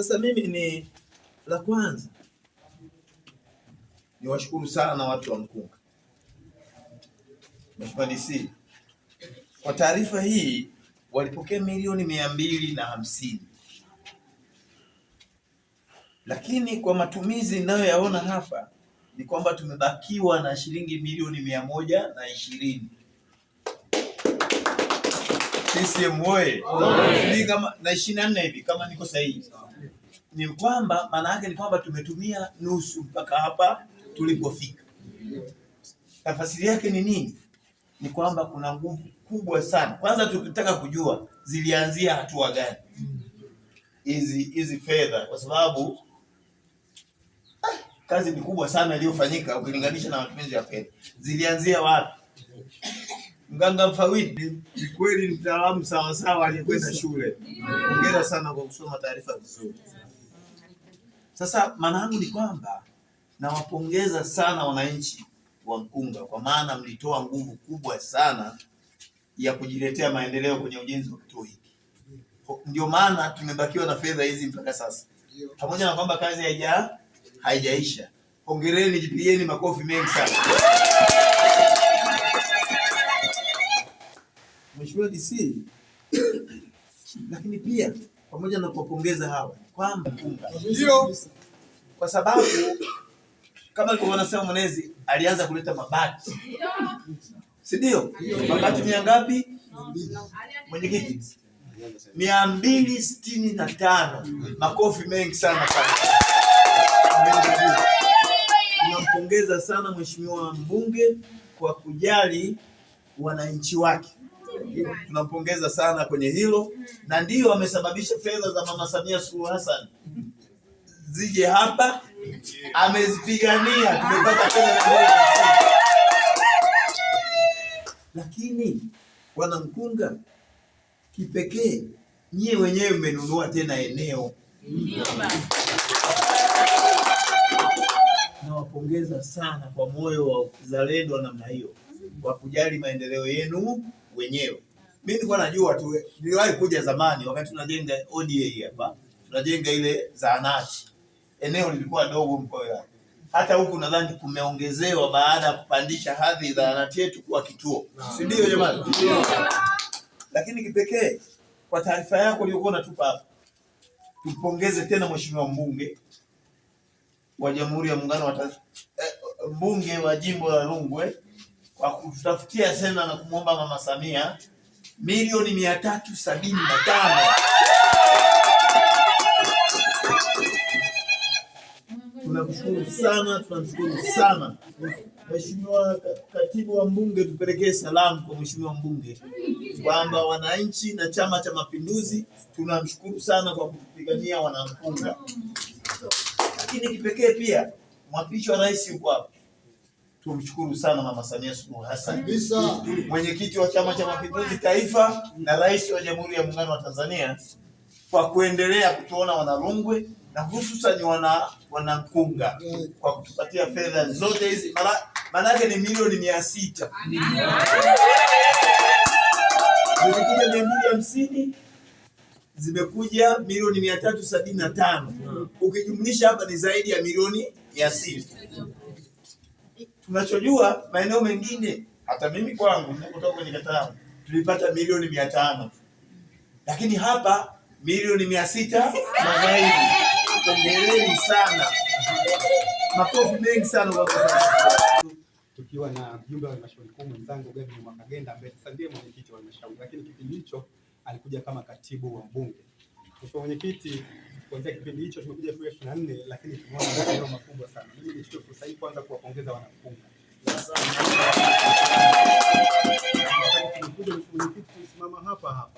Sasa mimi ni la kwanza niwashukuru sana watu wa Mkunga, Mheshimiwa DC, kwa taarifa hii. Walipokea milioni 250, lakini kwa matumizi ninayoyaona hapa ni kwamba tumebakiwa na shilingi milioni 120. CCM oye! Kama na 24 hivi kama niko sahihi, ni kwamba maana yake ni kwamba tumetumia nusu mpaka hapa tulipofika. Tafsiri yake ni nini? Ni kwamba kuna nguvu kubwa sana. Kwanza tukitaka kujua zilianzia hatua gani hizi fedha, kwa sababu kazi ni kubwa sana iliyofanyika ukilinganisha na matumizi ya fedha. Zilianzia wapi? Mganga mfawidhi ni kweli ni mtaalamu sawa sawa, alikwenda shule. Hongera sana kwa kusoma taarifa vizuri. Sasa maana yangu ni kwamba nawapongeza sana wananchi wa Mkunga, kwa maana mlitoa nguvu kubwa sana ya kujiletea maendeleo kwenye ujenzi wa kituo hiki. Ndio maana tumebakiwa na fedha hizi mpaka sasa, pamoja na kwamba kazi haijaisha. Hongereni, jipigieni makofi mengi sana. Mheshimiwa DC, lakini pia pamoja na kuwapongeza hawa kwamba Mkunga ndio, kwa sababu kama alivyoona sema Mwenezi alianza kuleta mabati, si ndio? Mabati ni ngapi mwenyekiti? 265. Makofi mengi sana pale. Tunampongeza sana mheshimiwa mbunge kwa kujali wananchi wake. Tunampongeza sana kwenye hilo, na ndio wamesababisha fedha za Mama Samia Suluhu Hassan zije hapa, amezipigania, tumepata fedha. Lakini wana Mkunga kipekee, nyie wenyewe mmenunua tena eneo. Nawapongeza sana kwa moyo wa uzalendo namna hiyo, wa kujali maendeleo yenu wenyewe. Mimi nilikuwa najua tu, niliwahi kuja zamani wakati tunajenga ODA hapa, tunajenga ile zahanati. Eneo lilikuwa dogo mkoa. Hata huku nadhani kumeongezewa baada ya kupandisha hadhi zahanati yetu kuwa kituo. Si ndio jamani? Lakini kipekee kwa taarifa yako uliyokuwa unatupa hapa, tupongeze tena mheshimiwa mbunge wa Jamhuri ya Muungano wa Tanzania, mbunge wa jimbo la Rungwe, kwa kututafutia tena na kumwomba Mama Samia milioni 375. Tunamshukuru sana Mheshimiwa katibu wa mbunge, tupelekee salamu kwa mheshimiwa mbunge kwamba wananchi na Chama cha Mapinduzi tunamshukuru sana kwa kupigania wana Mkunga. Lakini kipekee pia mwakilishi wa rais yuko hapa, tumshukuru sana Mama Samia Suluhu Hassan, mwenyekiti wa Chama cha Mapinduzi Taifa na rais wa Jamhuri ya Muungano wa Tanzania, kwa kuendelea kutuona wana Rungwe na hususan wana Mkunga kwa kutupatia fedha zote hizi. Maana yake ni milioni 600. Zimekuja 250, zimekuja milioni 375. Ukijumlisha hapa ni zaidi ya milioni 600. Tunachojua maeneo mengine, hata mimi kwangu ninapotoka kwenye kata tulipata milioni 500. Lakini hapa milioni 600 na zaidi. Hongereni sana. Makofi mengi sana kwa tukiwa na mjumbe wa halmashauri kuu mwenzangu Gavana Mwakagenda ambaye sasa ndiye mwenyekiti wa halmashauri, lakini kipindi hicho alikuja kama katibu wa mbunge. Kwa mwenyekiti, kuanzia kipindi hicho tumekuja 2024, lakini tumeona maendeleo makubwa sana. Mimi nichukue fursa hii kwanza kuwapongeza wana Mkunga. Mwenyekiti tulisimama hapa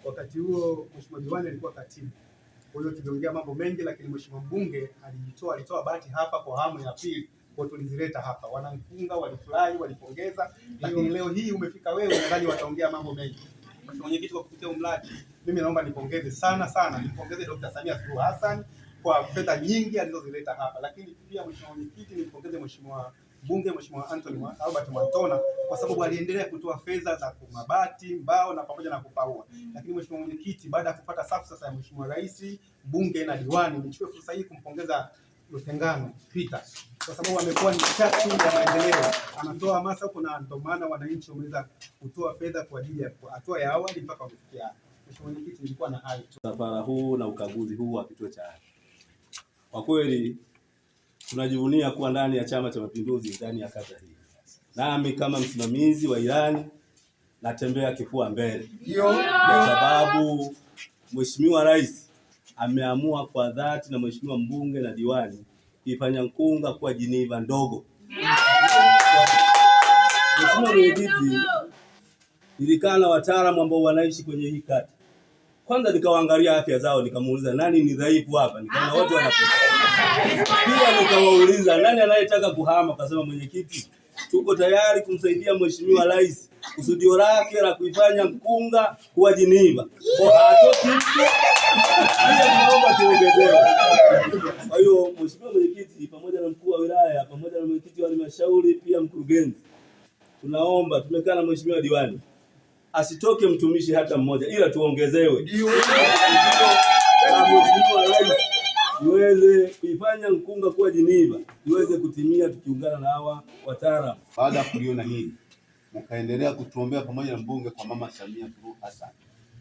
wakati huo mheshimiwa diwani alikuwa katibu. Kwa hiyo tuliongea mambo mengi, lakini mheshimiwa mbunge alitoa bahati hapa kwa hamu ya pili, kwa tulizileta hapa. Wana Mkunga walifurahi, walipongeza, lakini leo hii umefika wewe, nadhani wataongea mambo mengi. Mheshimiwa mwenyekiti, kwa kupitia mradi, mimi naomba nipongeze sana, nipongeze Dr. Samia Suluhu Hassan kwa fedha nyingi alizozileta hapa, lakini pia mheshimiwa mwenyekiti, nipongeze mheshimiwa Mbunge Mheshimiwa Anthony Albert Mwantona, kwa sababu aliendelea kutoa fedha za mabati, mbao na pamoja na kupaua. Lakini Mheshimiwa Mwenyekiti, baada ya kupata safu sasa ya Mheshimiwa Rais, Mbunge na diwani, nichukue fursa hii kumpongeza Lutengano Peter kwa sababu amekuwa ni chachu ya maendeleo, anatoa hamasa huko, na ndio maana wananchi wameweza kutoa fedha kwa ajili ya hatua ya awali mpaka wamefikia. Mheshimiwa Mwenyekiti, nilikuwa na hayo tu. Safari huu na ukaguzi huu wa kituo cha afya, kwa kweli tunajivunia kuwa ndani ya Chama cha Mapinduzi ndani ya kata hii. Nami kama msimamizi wa ilani natembea kifua mbele, kwa sababu Mheshimiwa Rais ameamua kwa dhati na Mheshimiwa mbunge na diwani kuifanya Nkunga kuwa Geneva ndogo. Mheshimiwa Mwenyekiti, nilikaa na wataalamu ambao wanaishi kwenye hii kata. Kwanza nikawaangalia afya zao, nikamuuliza nani ni dhaifu hapa, nikaona wote wanapenda. Pia nikawauliza nani anayetaka kuhama, akasema mwenyekiti, tuko tayari kumsaidia Mheshimiwa Rais kusudio lake la kuifanya Nkunga kuwa Geneva. Kwa hatoki mtu, pia tunaomba tuongezewe. Kwa hiyo Mheshimiwa Mwenyekiti, pamoja na mkuu wa wilaya, pamoja na mwenyekiti wa halmashauri, pia mkurugenzi, tunaomba, tumekaa na Mheshimiwa diwani, asitoke mtumishi hata mmoja, ila tuongezewe. Mheshimiwa Rais iweze kuifanya Nkunga kuwa Geneva, iweze kutimia tukiungana na hawa wataalamu. Baada ya kuliona hili, mkaendelea kutuombea pamoja na mbunge kwa Mama Samia Suluhu Hassan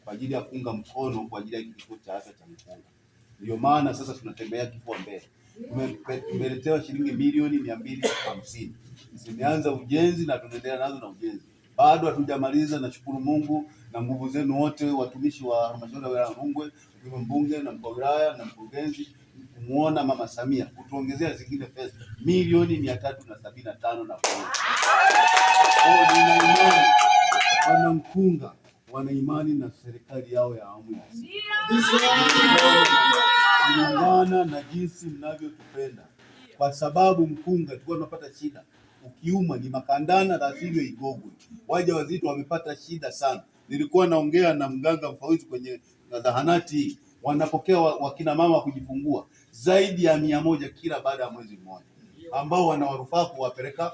kwa ajili ya kuunga mkono kwa ajili ya kituo cha afya cha Nkunga. Ndio maana sasa tunatembea kifua mbele. Tumeletewa shilingi milioni 250. Zimeanza ujenzi na tunaendelea nazo na ujenzi. Bado hatujamaliza. Nashukuru Mungu na nguvu zenu wote, watumishi wa halmashauri ya wilaya Rungwe, mbunge na mkuu wa wilaya na mkurugenzi, kumuona Mama Samia kutuongezea zingine pesa milioni 375 na kwa wana Nkunga wana imani na serikali yao ya awamu ya sita. Kulingana na jinsi mnavyotupenda, kwa sababu Nkunga tulikuwa tunapata shida. Ukiuma ni Makandana na sivyo Igogwe. Waja wazito wamepata shida sana. Nilikuwa naongea na mganga mfawidhi kwenye zahanati, wanapokea wakina mama kujifungua zaidi ya 100 kila baada ya mwezi mmoja, ambao wanawarufaa kuwapeleka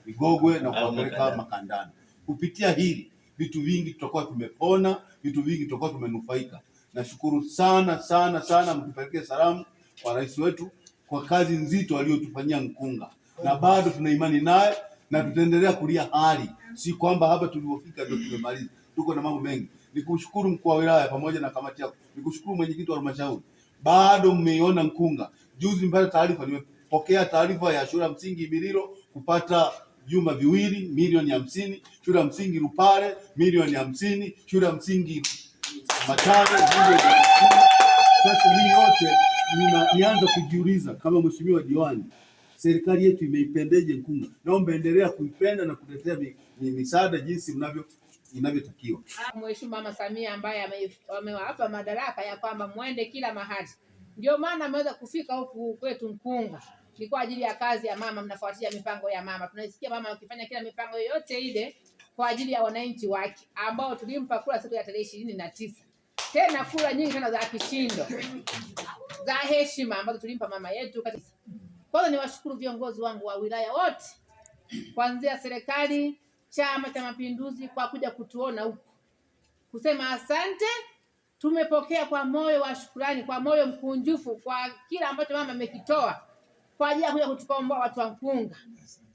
Igogwe na kuwapeleka Makandana. Kupitia hili vitu vingi tutakuwa tumepona, vitu vingi tutakuwa tumenufaika. Nashukuru sana sana sana, mtupelekee salamu kwa rais wetu kwa kazi nzito aliyotufanyia Nkunga, na bado tuna imani naye na tutaendelea kulia hali. Si kwamba hapa tulipofika ndio tumemaliza, tuko na mambo mengi. Nikushukuru mkuu wa wilaya pamoja na kamati yako, nikushukuru mwenyekiti wa halmashauri, bado mmeiona Nkunga. Juzi nimepata taarifa, nimepokea taarifa ya shule ya msingi Ibililo kupata vyumba viwili milioni 50, shule ya msingi Rupare milioni 50, shule ya msingi Matano milioni 50. Sasa hii yote nianza kujiuliza kama mheshimiwa diwani, serikali yetu imeipendeje Nkunga? Naomba endelea kuipenda na kutetea misaada jinsi inavyotakiwa. Mheshimiwa Mama Samia ambaye amewapa madaraka ya kwamba muende kila mahali, ndio maana ameweza kufika huku kwetu Nkunga. Ni kwa ajili ya kazi ya mama, mnafuatilia mipango ya mama. Tunaisikia mama akifanya kila mipango yote ile kwa ajili ya wananchi wake ambao tulimpa kura siku ya tarehe 29. Tena kura nyingi sana za kishindo, za heshima ambazo tulimpa mama yetu kabisa. Kwa hiyo niwashukuru viongozi wangu wa wilaya wote, kuanzia serikali, Chama cha Mapinduzi, kwa kuja kutuona huku, kusema asante. Tumepokea kwa moyo wa shukrani, kwa moyo mkunjufu kwa kila ambacho mama amekitoa kwa ajili ya kuja kutukomboa watu wa Nkunga.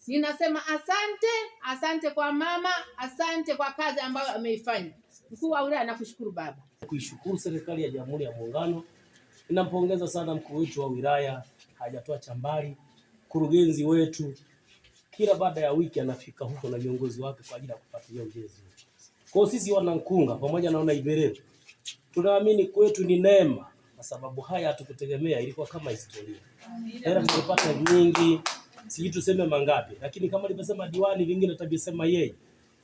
Ninasema asante, asante kwa mama, asante kwa kazi ambayo ameifanya. Mkuu wa wilaya, nakushukuru baba. Kuishukuru serikali ya Jamhuri ya Muungano. Ninampongeza sana mkuu wetu wa wilaya, hajatoa chambali. Mkurugenzi wetu kila baada ya wiki anafika huko na viongozi wake kwa ajili ya kufuatilia ujenzi. Kwa sisi wana Nkunga pamoja na wana Iberero, tunaamini kwetu ni neema, kwa sababu haya hatukutegemea, ilikuwa kama historia. Hela tumepata nyingi, siji tuseme mangapi, lakini kama alivyosema diwani, vingine tutasema yeye,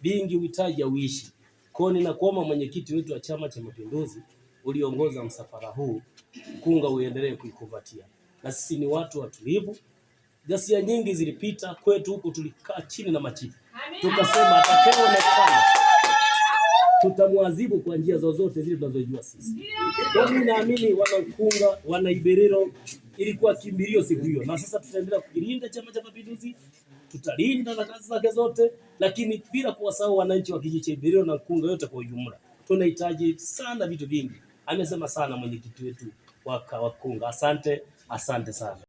vingi uhitaji uishi. Kwa hiyo ninakuomba mwenyekiti wetu wa Chama cha Mapinduzi uliongoza msafara huu, Nkunga uendelee kuikumbatia. Na sisi ni watu watulivu. Ghasia nyingi zilipita kwetu huku, tulikaa chini na machifu, tukasema atakayeonekana tutamwadhibu kwa njia zozote zile tunazojua sisi. Kwa hiyo naamini wana Nkunga, wana Iberero, ilikuwa kimbilio siku hiyo, na sasa tutaendelea kukilinda Chama cha Mapinduzi, tutalinda na kazi zake zote, lakini bila kuwasahau wananchi wa kijiji cha Ibililo na Nkunga yote kwa ujumla. Tunahitaji sana vitu vingi, amesema sana mwenyekiti wetu wa Nkunga. Asante sana.